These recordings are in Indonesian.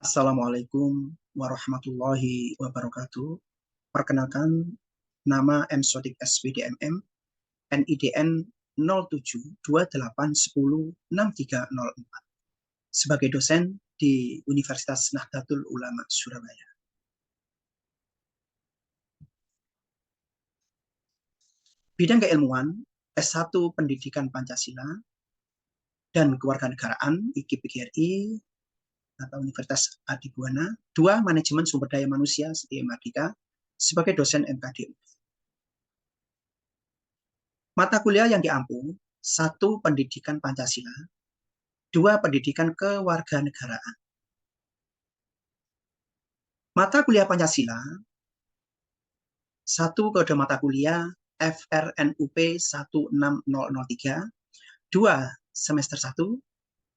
Assalamualaikum warahmatullahi wabarakatuh. Perkenalkan, nama M. Sodik SPDMM, NIDN 0728106304, sebagai dosen di Universitas Nahdlatul Ulama Surabaya. Bidang keilmuan S1 Pendidikan Pancasila dan Kewarganegaraan IKIP-PGRI atau Universitas Adibuana, 2 Manajemen Sumber Daya Manusia STI Mardika, sebagai dosen MKDU. Mata kuliah yang diampu: 1 Pendidikan Pancasila, 2 Pendidikan Kewarganegaraan. Mata kuliah Pancasila: 1 kode mata kuliah FRNUP 16003, 2 semester 1,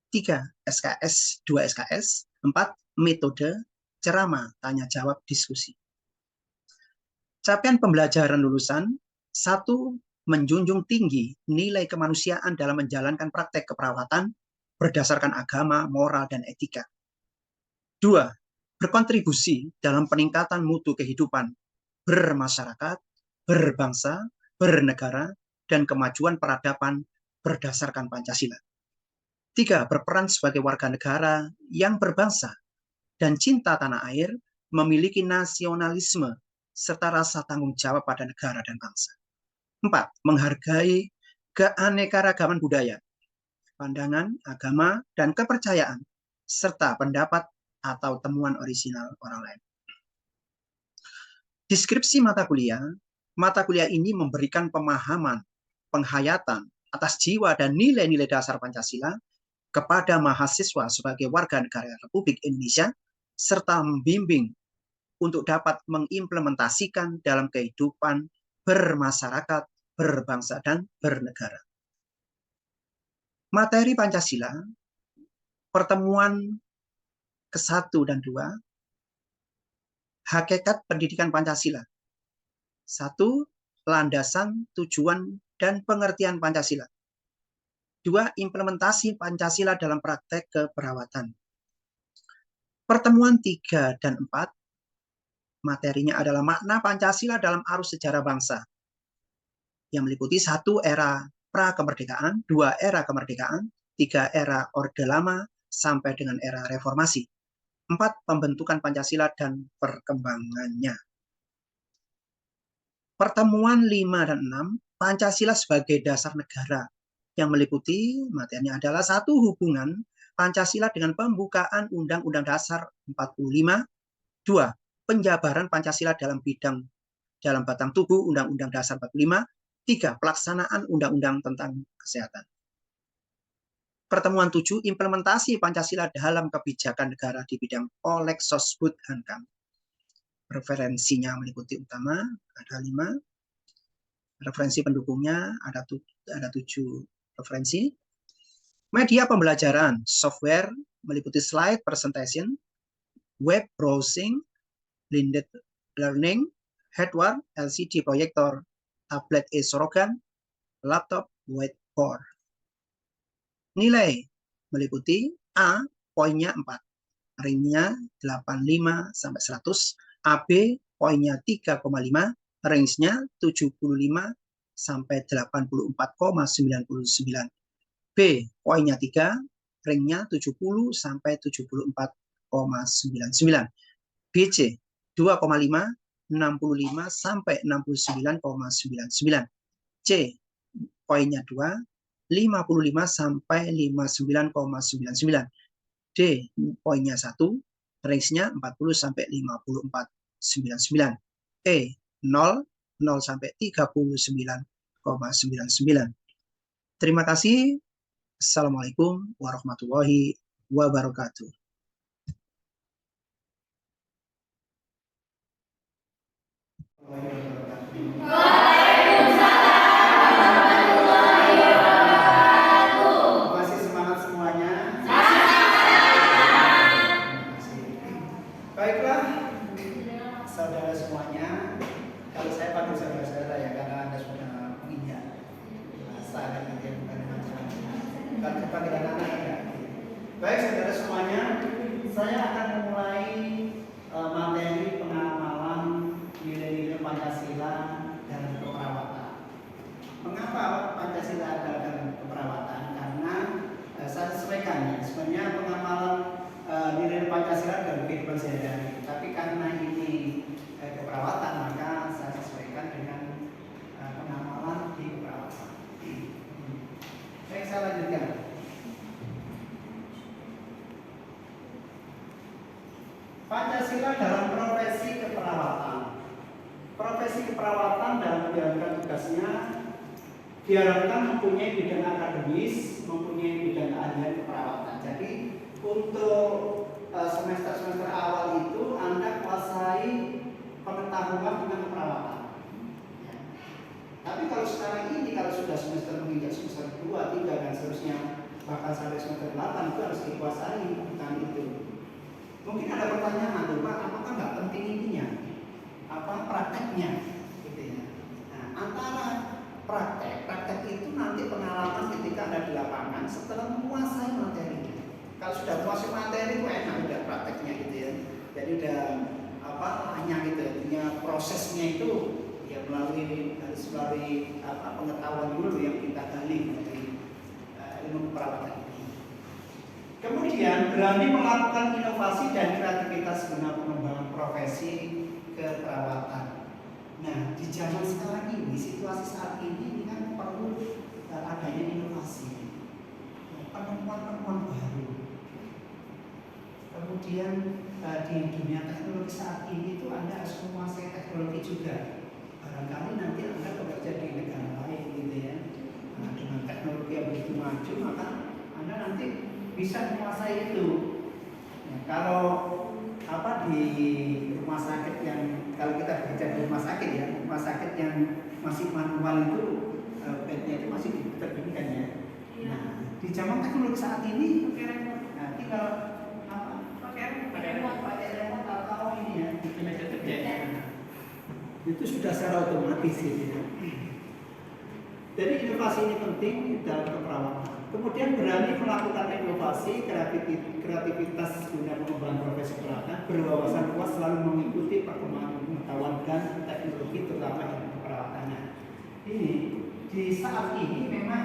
3 SKS, 2 SKS, 4 metode, ceramah, tanya jawab, diskusi. Capaian pembelajaran lulusan: 1 menjunjung tinggi nilai kemanusiaan dalam menjalankan praktek keperawatan berdasarkan agama, moral, dan etika. 2 berkontribusi dalam peningkatan mutu kehidupan bermasyarakat, berbangsa, bernegara, dan kemajuan peradaban berdasarkan Pancasila. 3 berperan sebagai warga negara yang berbangsa dan cinta tanah air, memiliki nasionalisme, serta rasa tanggung jawab pada negara dan bangsa. 4 menghargai keanekaragaman budaya, pandangan, agama, dan kepercayaan, serta pendapat atau temuan orisinal orang lain. Deskripsi mata kuliah ini memberikan pemahaman, penghayatan atas jiwa dan nilai-nilai dasar Pancasila kepada mahasiswa sebagai warga negara Republik Indonesia, serta membimbing untuk dapat mengimplementasikan dalam kehidupan bermasyarakat, berbangsa, dan bernegara. Materi Pancasila, pertemuan ke-1 dan 2, hakikat pendidikan Pancasila. 1. Landasan, tujuan, dan pengertian Pancasila. 2. Implementasi Pancasila dalam praktek keperawatan. Pertemuan 3 dan 4, materinya adalah makna Pancasila dalam arus sejarah bangsa, yang meliputi 1. Era pra-kemerdekaan, 2. Era kemerdekaan, 3. Era Orde Lama, sampai dengan era reformasi. 4. Pembentukan Pancasila dan perkembangannya. Pertemuan 5 dan 6, Pancasila sebagai dasar negara, yang meliputi materinya adalah 1. Hubungan Pancasila dengan pembukaan Undang-Undang Dasar 45, 2. Penjabaran Pancasila dalam batang tubuh Undang-Undang Dasar 45, 3. Pelaksanaan Undang-Undang tentang Kesehatan. Pertemuan 7, implementasi Pancasila dalam kebijakan negara di bidang Oleksosbud Hankam. Referensinya meliputi utama ada 5, referensi pendukungnya ada 7 referensi. Media pembelajaran, software meliputi slide presentation, web browsing, blended learning, hardware, LCD proyektor, tablet e-sorogan, laptop, whiteboard. Nilai meliputi A, poinnya 4, ringnya 85 sampai 100, AB poinnya 3,5, range-nya 75 sampai 84,99. B poinnya 3, ringnya 70 sampai 74,99. BC 2,5, 65 sampai 69,99. C poinnya 2, 55 sampai 59,99. D poinnya 1, range-nya 40 sampai 54,99. E 0 sampai 39,99. Terima kasih. Assalamualaikum warahmatullahi wabarakatuh. Masih semangat semuanya? Baiklah, saudara semuanya. Kalau saya panggil saudara-saudara ya, karena Anda sudah menginjak masa dan nanti bukan macam-macam. Kalau panggilan anak ya. Baik saudara semuanya, saya akan memulai Pancasila dalam profesi keperawatan. Profesi keperawatan dalam menjalankan tugasnya diharapkan mempunyai bidang akademis, mempunyai bidang keahlian keperawatan. Jadi untuk semester-semester awal itu Anda kuasai pengetahuan tentang keperawatan. Ya. Tapi kalau sekarang ini kalau sudah semester menginjak semester 2, 3 dan seterusnya bahkan sampai semester 8 itu harus dikuasai tentang itu. Mungkin ada pertanyaan tuh Pak, apakah nggak penting ininya? Apa prakteknya? Gitu ya. Nah, antara praktek itu nanti pengalaman ketika ada di lapangan setelah menguasai materi. Kalau sudah menguasai materi itu enak udah prakteknya gitu ya. Jadi udah hanya gitu artinya prosesnya itu ya harus melalui pengetahuan dulu yang kita gali dari ilmu keperawatan ini. Kemudian berani melakukan inovasi dan kreativitas guna pengembangan profesi keperawatan. Nah, di zaman sekarang ini, situasi saat ini kan perlu adanya inovasi, penemuan-penemuan baru. Kemudian di dunia teknologi saat ini itu Anda harus menguasai teknologi juga. Barangkali nanti Anda bekerja di negara lain gitu ya. Nah, dengan teknologi yang begitu maju, maka Anda nanti bisa menguasai itu. Nah, kalau di rumah sakit yang kalau kita bekerja di rumah sakit ya, rumah sakit yang masih manual itu bednya itu masih diterbitkan ya. Nah, di zaman teknologi saat ini, nah, tinggal pakai remote atau ini ya, di meja kerja. Itu sudah secara otomatis ya. Jadi inovasi ini penting dalam keperawatan. Kemudian berani melakukan inovasi, kreativitas guna pengembangan profesi keperawatan, berwawasan luas selalu mengikuti perkembangan pengetahuan dan teknologi terutama ilmu keperawatannya. Ini di saat ini memang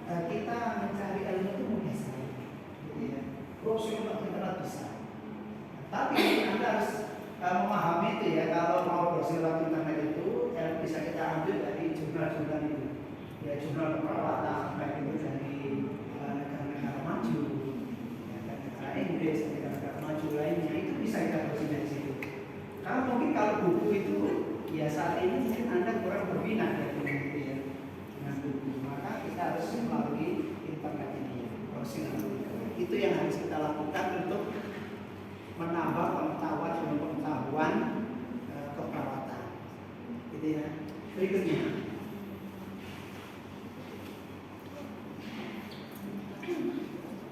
kita mencari ilmu itu mudah sekali. Ya. Profesional kita bisa. Tapi Anda harus memahami itu ya, kalau mau profesional internet itu bisa kita ambil dari jurnal-jurnal itu. Ya, jurnal keperawatan baik itu dari negara-negara maju, ya, negara Inggris, negara-negara maju lainnya itu bisa kita baca dari situ. Kalau buku itu ya saat ini mungkin Anda kurang berminat ya dengan buku, maka kita harus melalui internet ini ya, profesional. Itu yang harus kita lakukan untuk menambah pengetahuan keperawatan. Gitu ya. Berikutnya.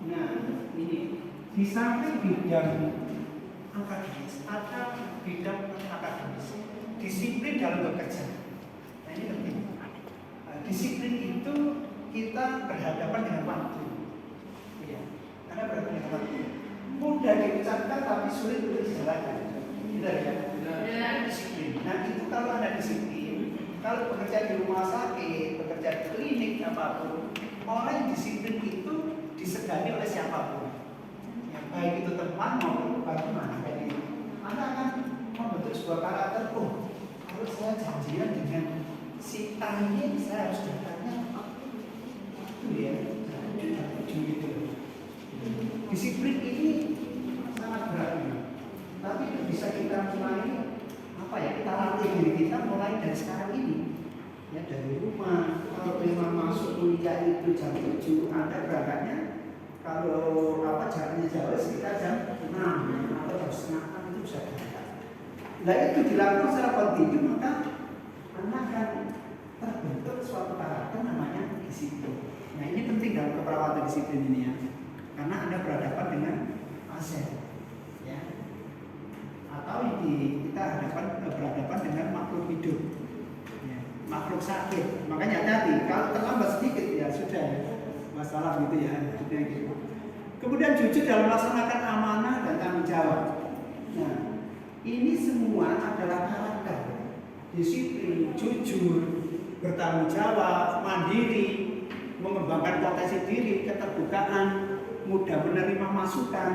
Nah, ini di samping bidang akademis ada bidang akademis, disiplin dalam bekerja. Nah, ini penting. Disiplin itu kita berhadapan dengan waktu. Ya, karena berhadapan dengan waktu. Mudah diucapkan tapi sulit untuk dijalankan. Benar ya? Benar. Disiplin. Nah, itu kalau ada disiplin, kalau bekerja di rumah sakit, bekerja di klinik apapun, orang yang disiplin itu disegani oleh siapapun, ya, baik itu teman maupun teman. Jadi Anda akan membentuk sebuah karakter. Oh, kalau saya janjian dengan si A ini, saya harus datangnya itu ya, gitu. Disiplin ini sangat berat, tapi bisa kita mulai kita latih diri kita mulai dari sekarang ini. Ya, dari rumah, kalau memang masuk kuliah itu jam 7, Anda berangkatnya kalau jaraknya jauh sekitar jam 6 atau jam setengah 6 itu bisa berangkat. Nah, itu dilakukan secara kontinu, maka Anda akan terbentuk suatu karakter namanya disiplin. Nah, ini penting dalam keperawatan disiplin ini ya, karena Anda berhadapan dengan pasien, ya, atau kita berhadapan dengan makhluk hidup. Makhluk sakit, makanya hati-hati kalau terlambat sedikit ya sudah masalah gitu ya. Kemudian jujur dalam melaksanakan amanah dan tanggung jawab. Nah, ini semua adalah karakter disiplin, jujur, bertanggung jawab, mandiri, mengembangkan potensi diri, keterbukaan, mudah menerima masukan.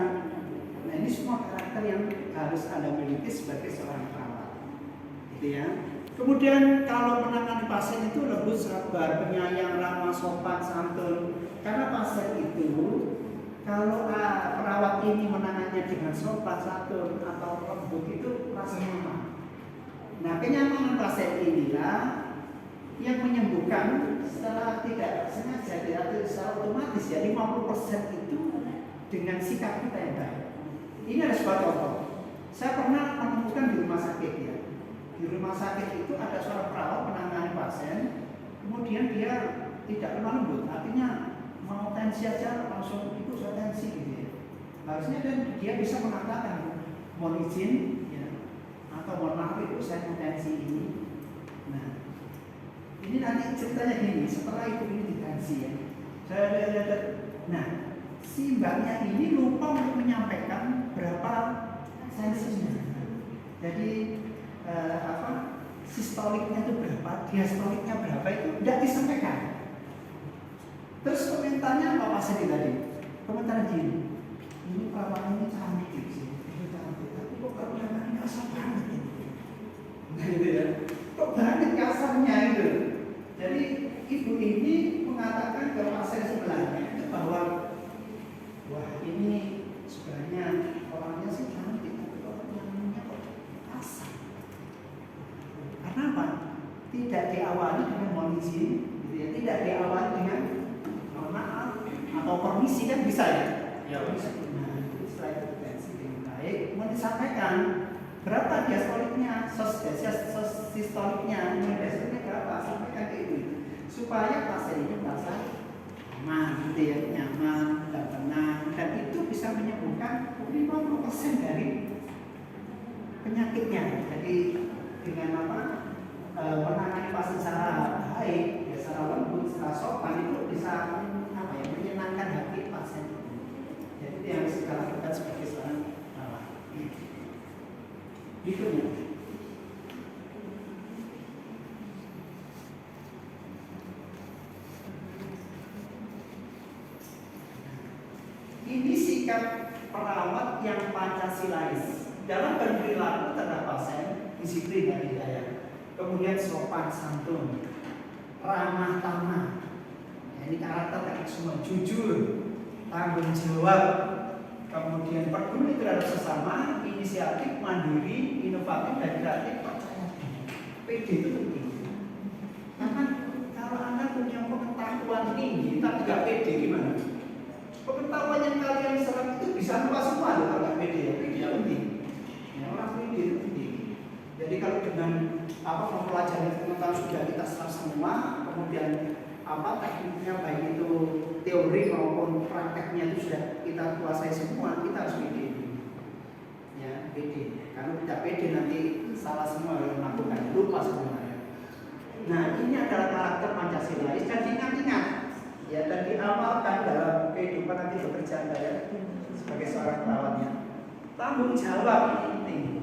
Nah, ini semua karakter yang harus Anda miliki sebagai seorang perawat, gitu ya. Kemudian kalau menangani pasien itu lembut, sabar, penyayang, ramah, sopan, santun. Karena pasien itu kalau perawat ini menangannya bertanya dengan sopan santun atau lembut itu rasanya nyaman. Nah, kenyamanan pasien inilah yang menyembuhkan secara tidak sengaja atau secara otomatis ya 50% itu dengan sikap kita yang baik. Ini ada sebuah contoh. Saya pernah menemukan di rumah sakit ya. Di rumah sakit itu ada seorang perawat menangani pasien, kemudian dia tidak lemah lembut, artinya mau tensi aja langsung itu saya tensi gitu ya. Harusnya dan dia bisa mengatakan mohon izin ya, atau mohon maaf itu saya mau tensi ini. Nah, ini nanti ceritanya gini, setelah itu ini ditensi ya. Saya lihat, nah si mbaknya ini lupa untuk menyampaikan berapa sensinya. Jadi sistoliknya itu berapa, diastoliknya berapa itu tidak disampaikan. Terus komentarnya apa pasien tadi? Komentar gini, ini perawatnya ini cantik sih, ini cantik, tapi kok perawatnya kasar banget ini. Nah gitu ya, kok banget kasarnya itu. Jadi ibu ini mengatakan ke pasien sebelahnya itu bahwa wah ini sebenarnya orangnya sih cantik, tapi kok orangnya kok kasar. Karena apa? Tidak diawali dengan mohon izin, gitu ya. Tidak diawali dengan mohon maaf atau permisi kan bisa ya? Ya bisa. Nah, setelah itu tensi dengan baik, mau disampaikan berapa diastoliknya, sistoliknya, diastoliknya berapa, sampaikan ke ibu supaya pasien ini merasa aman, gitu ya, nyaman dan tenang, dan itu bisa menyembuhkan 50% dari penyakitnya. Jadi dengan apa? Menangani pasien secara baik, ya, secara lembut, secara sopan itu bisa apa ya, menyenangkan hati pasien. Jadi itu yang harus kita lakukan sebagai seorang perawat. Berikutnya, ini sikap perawat yang Pancasilais dalam berperilaku terhadap pasien, disiplin dan hidayah. Kemudian sopan santun, ramah tamah. Ya, ini karakter tadi semua, jujur, tanggung jawab, kemudian peduli terhadap sesama, inisiatif, mandiri, inovatif dan kreatif, percaya diri. PD itu penting. Karena kalau Anda punya pengetahuan tinggi tapi nggak PD gimana? Pengetahuan yang kalian serap itu bisa lupa semua loh kalau nggak PD ya. PD penting. Ya, orang PD itu penting. Jadi kalau dengan mempelajari pengetahuan sudah kita serap semua, kemudian tekniknya baik itu teori maupun prakteknya itu sudah kita kuasai semua, kita harus PD. Ya, PD. Kalau tidak PD nanti salah semua yang melakukan, lupa semua. Nah, ini adalah karakter Pancasilais dan diingat-ingat. Ya, dan diamalkan dalam kehidupan nanti bekerja Anda ya, sebagai seorang perawatnya. Tanggung jawab penting.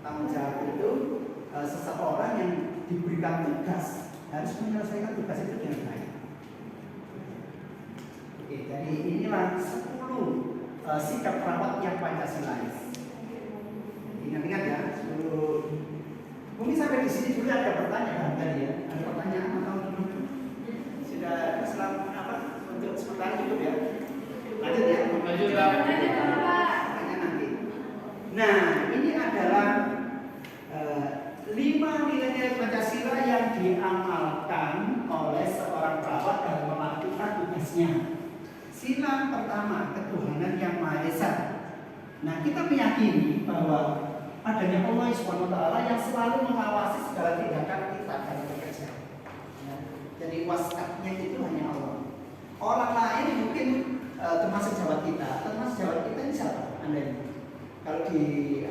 Tanggung jawab itu seseorang yang diberikan tugas harus menyelesaikan tugas itu dengan baik. Oke, jadi inilah 10 sikap perawat yang Pancasilais. Ingat-ingat ya, 10. Mungkin sampai di sini juga ada pertanyaan tadi ya. Ada pertanyaan atau sudah untuk sementara cukup ya? Lanjut ya? Lanjut pertanyaan nanti. Nah, ini adalah 5 nilai-nilai Pancasila yang diamalkan oleh seorang perawat dalam melakukan tugasnya. Sila pertama, ketuhanan yang Maha Esa. Nah, kita meyakini bahwa adanya Allah SWT yang selalu mengawasi segala tindakan kita dalam bekerja. Ya, jadi waskatnya itu hanya Allah. Orang lain mungkin teman sejawat kita. Teman sejawat kita ini siapa? Anda ini? Kalau di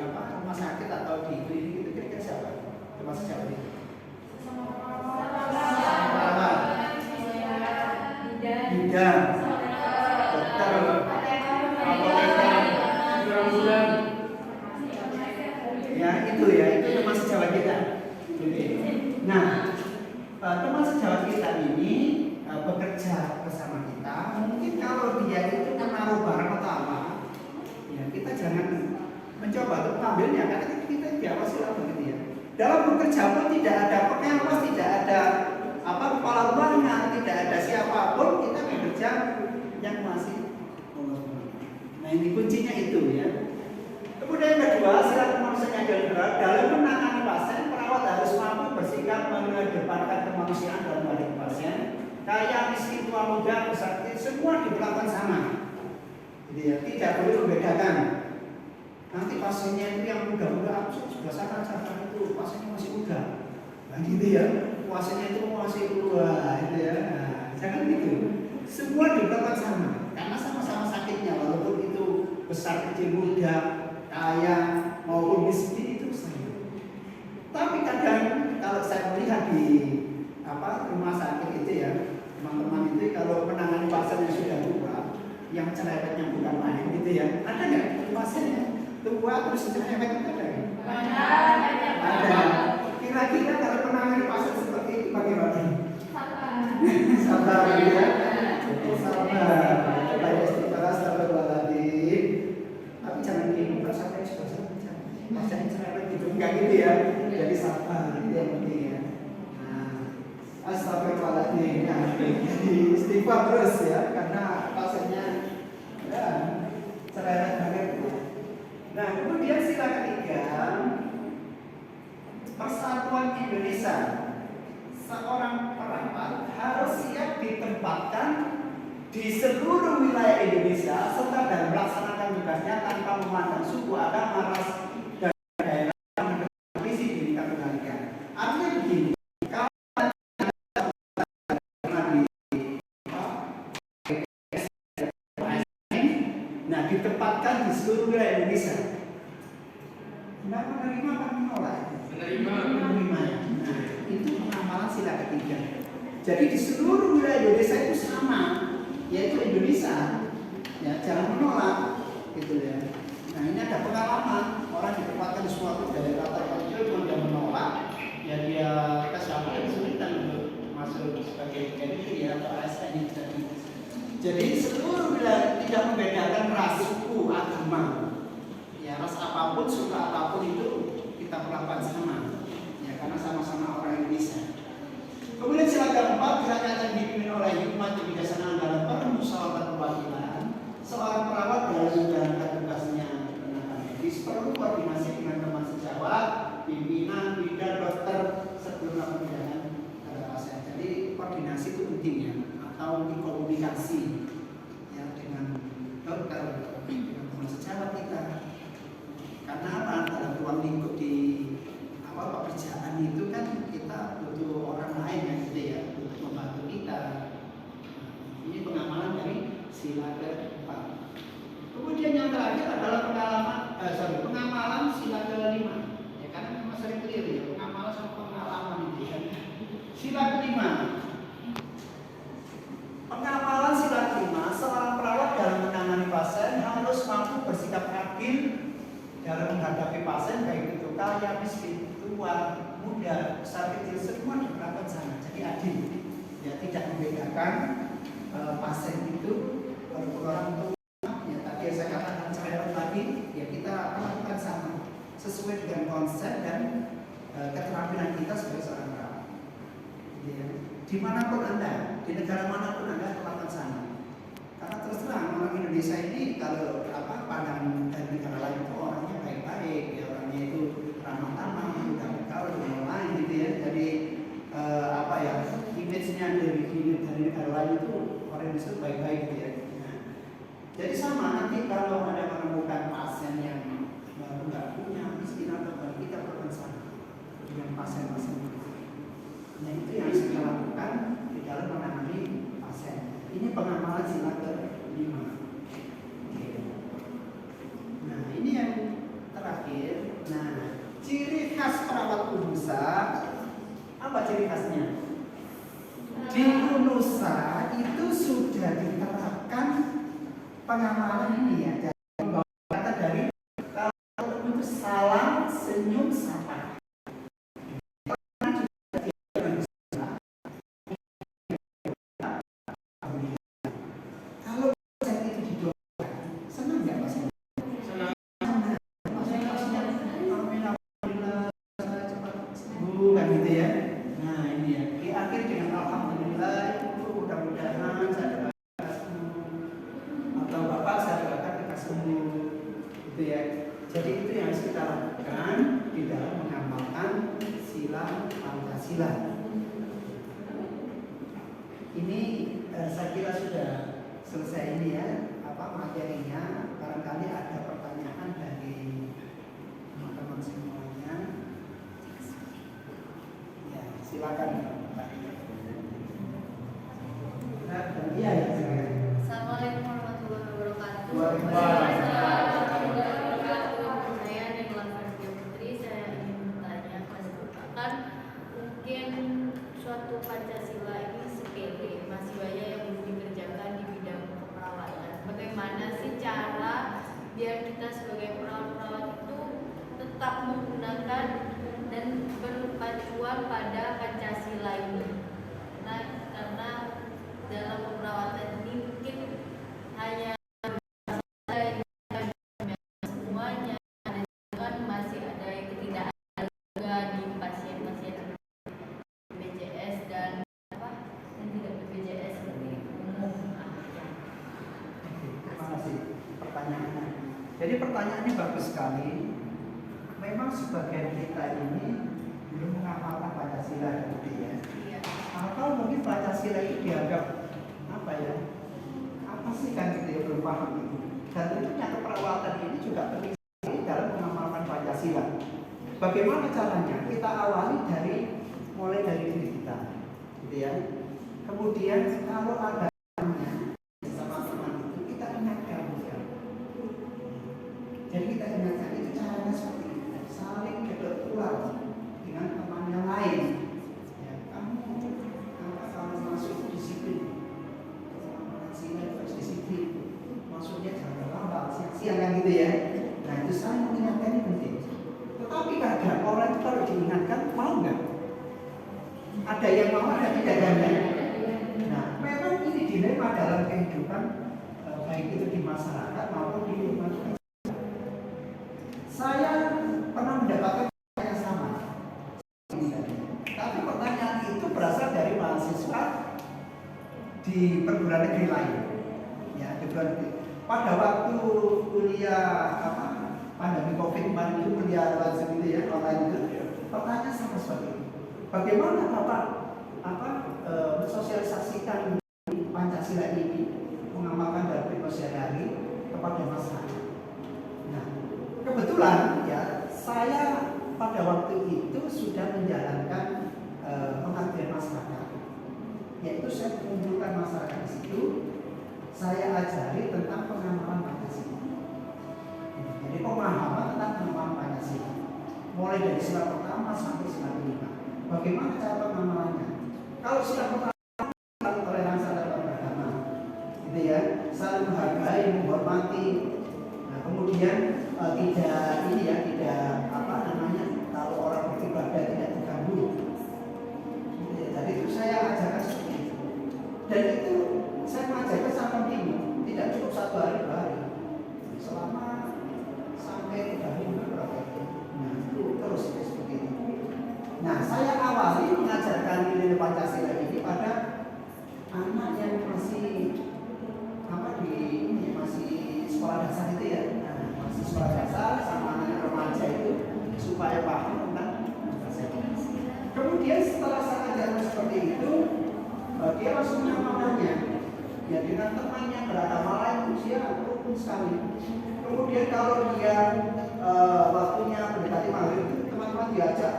rumah sakit atau di klinik itu kira-kira siapa? Teman sejawat itu? Bidan, dokter, apoteker, ya itu teman sejawat kita. Nah, teman sejawat kita ini bekerja bersama kita. Mungkin kalau dia itu menaruh barang atau apa, ya kita jangan mencoba untuk mengambilnya karena kita diawasi lah begitu ya. Dalam bekerja pun tidak ada pengawas, tidak ada kepala ruangan, tidak ada siapapun, kita bekerja yang masih Allah SWT. Nah ini kuncinya itu ya. Kemudian yang kedua, sila kemanusiaan yang berat dalam menangani pasien, perawat harus mampu bersikap mengedepankan kemanusiaan dalam menghadapi pasien. Kaya, miskin, tua, muda, besar, kecil, semua diperlakukan sama. Jadi ya, tidak boleh membedakan. Nanti pasiennya itu yang muda-muda, aku sudah sadar itu pasiennya masih muda. Nah gitu ya, pasiennya itu masih tua, gitu ya. Nah, jangan gitu. Semua diperlakukan sama, karena sama-sama sakitnya, walaupun itu besar, kecil, muda, kaya maupun miskin itu sama. Tapi kadang kalau saya melihat di rumah sakit itu ya, teman-teman itu kalau menangani pasien yang sudah tua, yang cerewetnya bukan main gitu ya, ada nggak pasiennya tua terus cerewet ada? Ada. Kira-kira kalau menangani pasien seperti itu bagaimana? Sabar ya. Sabar. Baik istighfar astagfirullahaladzim. Tapi jangan gini, sampai sudah pasien cerewet gitu, enggak gitu ya. Jadi sabar itu yang penting ya. Astagfirullahaladzim. Jadi istighfar terus ya, karena pasiennya ya cerewet banget. Nah kemudian sila ketiga, Persatuan Indonesia. Seorang perawat harus siap ditempatkan di seluruh wilayah Indonesia serta dalam melaksanakan tugasnya tanpa memandang suku, agama, ras, dan daerah yang bervisi diri kekeluargaan. Artinya begini, nah ditempatkan di seluruh wilayah Indonesia. Nah, menerima apa menolak? Menerima. Nah, itu pengamalan sila ketiga. Jadi di seluruh wilayah Indonesia itu sama, yaitu Indonesia. Ya, jangan menolak, gitu ya. Nah, ini ada pengalaman orang ditempatkan di suatu daerah tertentu dia menolak, ya dia kesulitan untuk masuk sebagai KDI atau ASN ini. Jadi seluruh wilayah tidak membedakan ras, suku, agama. Ya, ras apapun, suku apapun itu kita perlakukan sama. Ya, karena sama-sama orang Indonesia. Kemudian sila keempat, kiranya akan dipimpin oleh hikmat kebijaksanaan dalam permusyawaratan perwakilan. Seorang perawat dalam menjalankan tugasnya tenaga medis perlu koordinasi dengan teman sejawat, pimpinan, bidan, dokter sebelum perjalanan pada pasien. Jadi koordinasi itu penting ya, atau komunikasi ya dengan dokter, dengan teman sejawat kita. Karena apa? Dalam ruang lingkup di pekerjaan itu kan kita butuh orang lain yang gitu ya, untuk membantu kita. Ini pengamalan dari sila keempat. Kemudian yang terakhir adalah pengamalan sila kelima. Ya karena memang sering keliru ya, pengamalan sama pengalaman itu kan. Sila kelima. Pengamalan sila kelima, seorang perawat dalam menangani pasien harus mampu bersikap adil dalam menghadapi pasien, baik itu kaya, miskin, tua, muda, besar, kecil, semua diperlakukan sama. Jadi adil, ya tidak membedakan pasien itu walaupun orang tua. Ya tadi yang saya katakan cerewet lagi, ya kita lakukan sama sesuai dengan konsep dan keterampilan kita sebagai seorang perawat. Ya. Dimanapun Anda, di negara manapun Anda lakukan sama. Karena terus terang orang Indonesia ini kalau pandang dari negara lain itu orangnya baik-baik, ya orangnya itu ramah tamah, mudah bergaul dengan lain gitu ya. Jadi image-nya dari negara lain itu orang Indonesia baik-baik gitu ya. Nah, jadi sama nanti kalau ada menemukan pasien yang nggak punya miskin atau kita lakukan sama dengan pasien-pasien itu. Nah itu yang harus kita lakukan di dalam menangani pasien. Ini pengamalan sila kelima. Nah ini yang terakhir. Nah ciri khas perawat UNUSA, apa ciri khasnya? Di UNUSA itu sudah diterapkan pengamalan ini ya. Kata dari kalau itu salam, senyum, sapa. sembuh, gitu ya. Jadi itu yang harus kita lakukan di dalam mengamalkan sila Pancasila. Ini saya kira sudah selesai ini ya, materinya. Barangkali ada pertanyaan dari teman-teman semuanya. Ya, silakan. Iya ya. Assalamualaikum warahmatullahi wabarakatuh. Waalaikumsalam. Saya Nenglan Fardia Putri. Saya ingin bertanya kepada Bapak, kan mungkin suatu Pancasila ini sepele, masih banyak yang belum dikerjakan di bidang keperawatan. Bagaimana sih cara biar kita sebagai perawat-perawat itu tetap menggunakan dan berpacuan pada Pancasila ini? Nah, karena dalam keperawatan ini mungkin hanya semuanya, dan masih ada yang ketidakadilan juga di pasien-pasien BPJS dan yang tidak BPJS seperti umum. Terima kasih pertanyaannya. Jadi pertanyaannya bagus sekali. Memang sebagian kita ini belum mengamalkan Pancasila, gitu ya. Iya. Atau mungkin Pancasila itu dianggap apa ya? Apa sih kan gitu ya, belum paham itu. Dan tentunya keperawatan ini juga penting sekali dalam mengamalkan Pancasila. Bagaimana caranya? Kita awali mulai dari diri kita, gitu ya. Kemudian kalau ada sama teman itu kita ingatkan, ya. Jadi kita ingatkan itu caranya seperti itu, saling bertular dengan teman yang lain. Ya, kamu masuk disiplin, sini harus disiplin, maksudnya jangan terlambat, siang-siang kan gitu ya. Nah itu saling mengingatkan ini penting. Tetapi kadang orang itu kalau diingatkan mau nggak? Ada yang mau, ada tidak ada. Nah memang ini dilema dalam kehidupan baik itu di masyarakat maupun di lingkungan. Saya pernah mendapatkan yang sama. Tapi pertanyaan itu berasal dari mahasiswa di perguruan negeri lain. Ya, di perguruan negeri. Pada waktu kuliah pandemi Covid kemarin itu kuliah langsung itu ya, online itu, pertanyaan sama seperti itu. Bagaimana Bapak mensosialisasikan Pancasila ini, mengamalkan dalam kehidupan sehari-hari kepada masyarakat? Nah, kebetulan ya saya pada waktu itu sudah menjalankan pengabdian masyarakat, yaitu saya mengumpulkan masyarakat di situ, saya ajari tentang pengamalan Pancasila. Jadi pemahaman tentang pengamalan Pancasila, mulai dari sila pertama sampai sila kelima. Bagaimana cara pengamalannya? Kalau sila pertama toleransi antar beragama, gitu ya, saling menghargai, menghormati. Nah, kemudian tidak kalau orang beribadah tidak terganggu. Jadi itu saya ajarkan seperti itu. Dan itu saya mengajarkan sama minggu, tidak cukup 1 hari 2 hari, selama sampai 3 minggu berapa itu. Nah itu terus seperti itu. Nah saya awali mengajarkan nilai Pancasila ini pada anak yang masih masih sekolah dasar itu ya. Masih sekolah dasar sama anak remaja itu supaya paham tentang Pancasila. Kemudian setelah saya ajarkan seperti itu, dia langsung mengamalkannya. Ya dengan temannya beragama lain usia rukun sekali. Kemudian kalau dia waktunya mendekati maghrib itu teman-teman diajak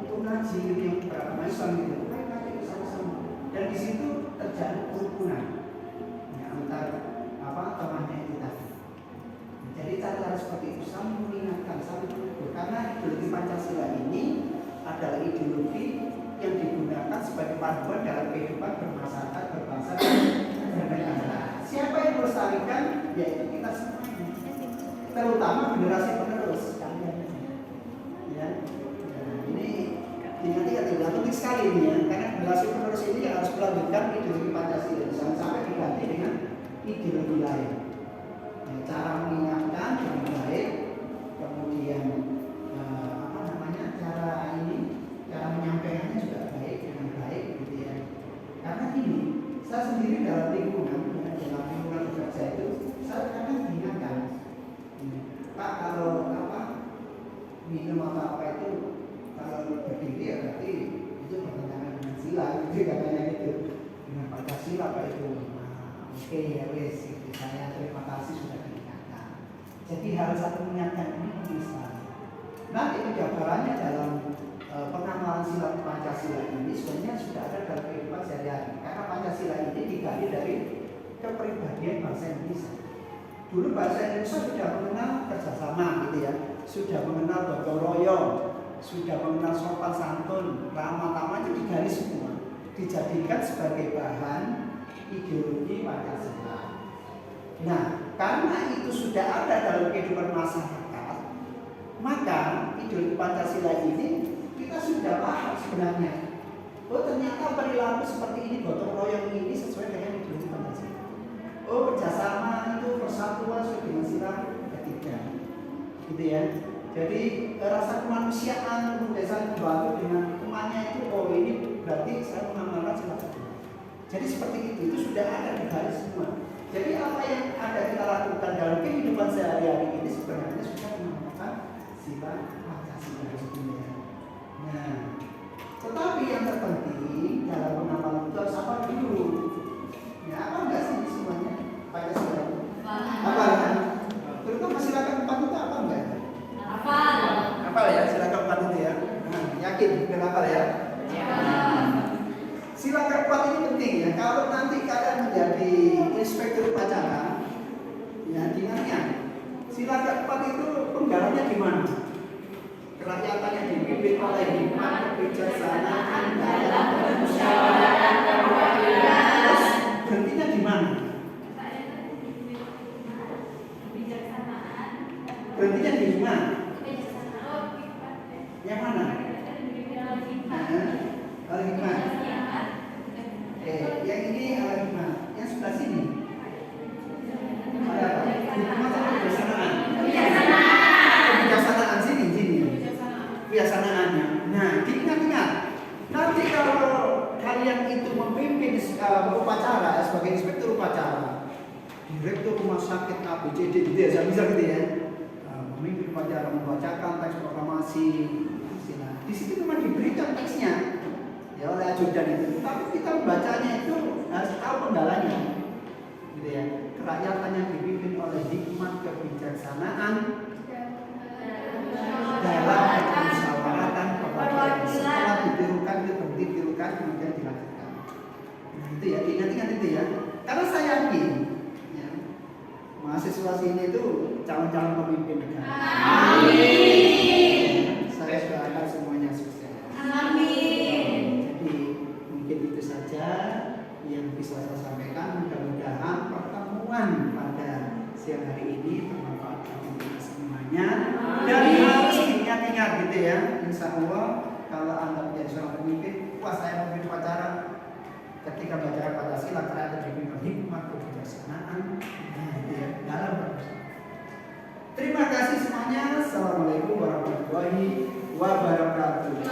untuk ngaji yang beragama Islam gitu. Ngaji bersama-sama. Dan di situ terjadi kerukunan ya, antar temannya itu tadi. Jadi cara-cara seperti itu saling mengingatkan, saling mengukur. Karena ideologi Pancasila ini adalah ideologi yang digunakan sebagai panduan dalam kehidupan bermasyarakat, berbangsa, dan bernegara. Siapa yang melestarikan? Yaitu kita semuanya, terutama generasi penerus kalian. Ya, ini tidak penting sekali ini ya, karena generasi penerus ini yang harus melanjutkan ideologi Pancasila, jangan sampai diganti dengan ideologi lain. Cara mengingatkan dengan baik, kemudian cara menyampaikannya juga baik dengan baik, gitu ya. Karena gini, saya sendiri dalam lingkungan bekerja itu, saya kadang diingatkan Jadi harus satu mengingatkan ini penting sekali. Nanti penjabarannya dalam pengamalan sila Pancasila ini sebenarnya sudah ada dalam kehidupan sehari-hari. Karena Pancasila ini digali dari kepribadian bangsa Indonesia. Dulu bangsa Indonesia sudah mengenal kerjasama gitu ya, sudah mengenal gotong royong, sudah mengenal sopan santun, ramah tamah, itu digali semua, dijadikan sebagai bahan ideologi Pancasila. Nah, karena itu sudah ada dalam kehidupan masyarakat, maka ideologi Pancasila ini kita sudah paham sebenarnya. Oh, ternyata perilaku seperti ini, gotong royong ini sesuai dengan ideologi Pancasila. Oh, kerjasama itu persatuan sesuai dengan sila ketiga, gitu ya. Jadi rasa kemanusiaan, desa membantu dengan temannya itu, oh ini berarti saya mengamalkan sila ketiga. Jadi seperti itu sudah ada di garis semua. Jadi apa yang ada kita lakukan dalam kehidupan sehari-hari ini sebenarnya sudah mengamalkan sila Pancasila sebenarnya. Nah, tetapi yang terpenting dalam pengamalan itu harus apa dulu? Ya, apa enggak sih semuanya Pancasila? Apa kan? Terutama sila keempat itu apa enggak? Hafal ya, sila keempat itu ya. Nah, yakin bukan hafal ya? Sila keempat ini penting ya. Kalau nanti kalian menjadi inspektur upacara, ya diingatnya. Sila keempat itu penggalannya di mana? Kerakyatannya dipimpin oleh hikmat, kebijaksanaan, dalam permusyawaratan, terus berhentinya di mana? Berhentinya di mana? Yang mana? Al-Hikmah. Yang ini Al-Hikmah. Yang sebelah sini. Ada apa? Hikmah atau kebijaksanaan? Kebijaksanaan sini. Kebijaksanaannya. Nah, diingat-ingat. Nanti kalau kalian itu memimpin upacara sebagai inspektur upacara, direktur rumah sakit ABCD gitu ya, bisa gitu ya. Memimpin upacara, membacakan teks proklamasi. Di situ memang diberikan teksnya ya oleh ajudan itu, tapi kita membacanya itu harus tahu penggalanya, gitu ya. Kerakyatan yang dipimpin oleh hikmat, kebijaksanaan, dalam permusyawaratan, setelah ditirukan itu berhenti ditirukan kemudian dilanjutkan. Nah itu ya, ingat-ingat itu ya. Karena saya yakin ya, mahasiswa sini itu calon-calon pemimpin negara. Amin. Saya doakan semuanya sukses. Amin. Jadi mungkin itu saja yang bisa saya sampaikan. Mudah-mudahan pertemuan pada siang hari ini bermanfaat bagi kita semuanya. Dan harus diingat-ingat gitu ya. Insya Allah kalau Anda menjadi seorang pemimpin, wah saya memimpin upacara. Ketika belajar Pancasila, ternyata dipimpin hikmah, kebijaksanaan, nah itu ya dalam permusyawaratan. Terima kasih semuanya. Assalamualaikum warahmatullahi wabarakatuh.